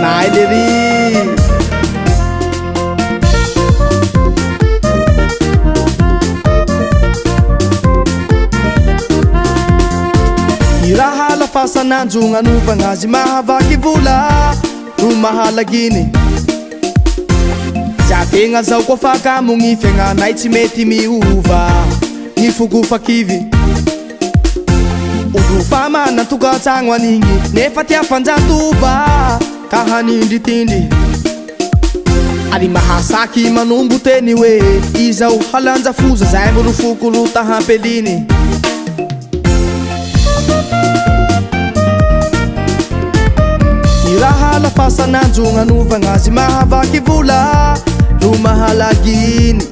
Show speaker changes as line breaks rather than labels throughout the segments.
Nailiri Iraha lafasa nanjung anuvangazi mahavaky vola ro mahalaginy Jategna zao koa fakamogny fiagnanay tsy mety miova Ny fogofakivy Olo fa manantokatragno anigny nefa tia fanjatova ka hanindritindry Ary mahasaky manombo teny hoe izao halanjafoza zay mbo rofoko tahampeliny Iraha lafasa nanjung anuvangazy mahavaky vola ro mahalaginy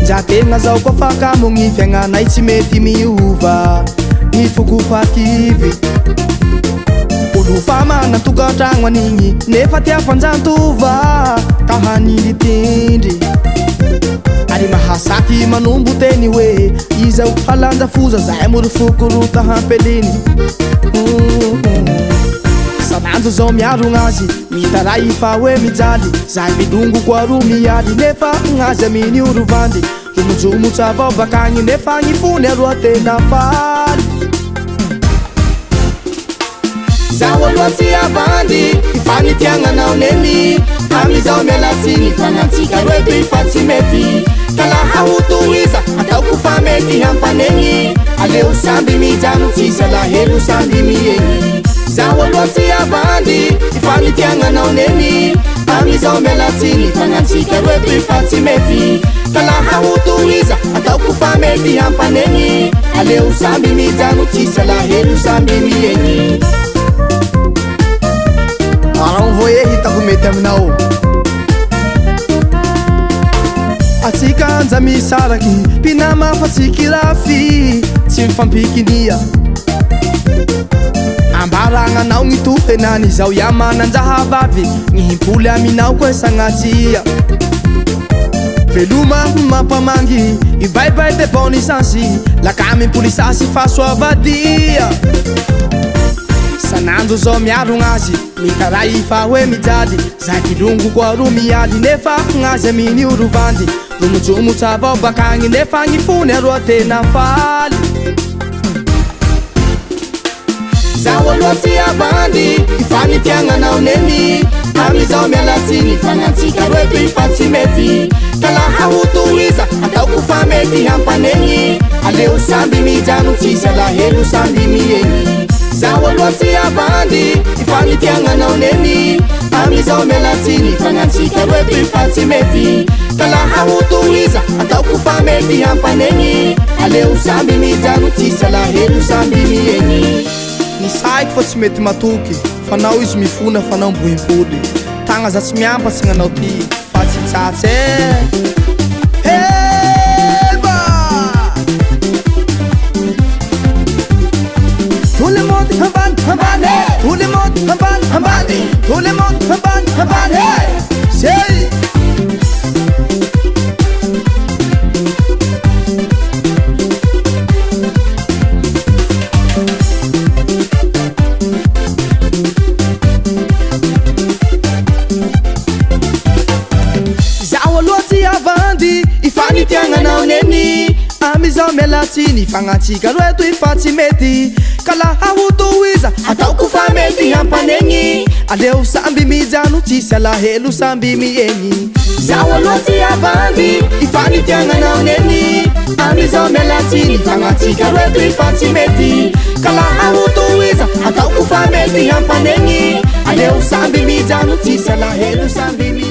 Jategna zao koa fakamogny fiagnanay tsy mety miova Ny fogofakivy Olo fa manantokatragno anigny nefa tia fanjatova ka hanindritindry Ary mahasaky manombo teny hoe izao halanjafoza zay mbo rofoko tahampeliny Sanandro zao miaro gn'azy mitaray fa hoe mijaly Zay midongo koa ro miady nefa gn'azy aminy oro vandy Jomojomotra avao bakagny nefa gny fony aroa tena faly Zaho aloha tsy avandy ifagnitiagnanao neny Amizao mialatsiny fagnatsika roe toy fa tsy mety Ka laha ho tohiza ataoko fa mety hampanegny Aleo samby mijano tsisy alahelo samby miegny Zaho aloha tsy avandy ifagnitiagnanao neny Amizao mialatsiny fagnatsika roe toy fa tsy mety Ka laha ho tohiza ataoko fa mety hampanegny Aleo samby mijano tsisy alahelo samby miegny Arao voe hitako mety aminao Atsika anja misaraky mpinama fa tsy kirafy Tsy mifampikinia Ambaragnanao gny tohenany zao iamananjahavavy Gny himpoly aminao koa sagnatsia Veloma mampamangy ibaibay de bon lisansy Lakamy polisasy fasoavadia Sanandro zao miaro gn'azy mitaray fa hoe mijaly Zay kilongo koa ro miady nefa gn'azy aminy oro vandy Jomojomotra avao bakagny nefa gny fony aroa tena faly Zaho aloha tsy avandy ifagnitiagnanao neny Amizao mialatsiny fagnatsika roe toy fa tsy mety Ka laha ho tohiza ataoko fa mety hampanegny Aleo samby mijano tsisy alahelo samby miegny Zaho aloha tsy avandy ifagnitiagnanao neny Amizao mialatsiny fagnatsika roe toy fa tsy mety Ka laha ho tohiza ataoko fa mety hampanegny Aleo samby mijano tsisy alahelo samby miegny Ny saiko fa tsy mety matoky Fanao izy mifona fanao mbohim-pody Tagna za tsy miampatsy gn'anao ty Fa tsy tsatsy Heba Tout le monde hambany hambany Tout le monde hambany hambany Tout le monde hambany hambany Say Ifagnitiagnanao neny Amizao mialatsiny fagnatsika roe toy fa tsy mety Ka laha ho tohiza ataoko fa mety hampanegny Aleo samby mijano tsisy alahelo samby miegny Zaho aloha tsy avandy ifagnitiagnanao neny Amizao mialatsiny fagnatsika roe toy fa tsy mety Ka laha ho tohiza ataoko fa mety hampanegny Aleo samby mijano tsisy alahelo samby miegny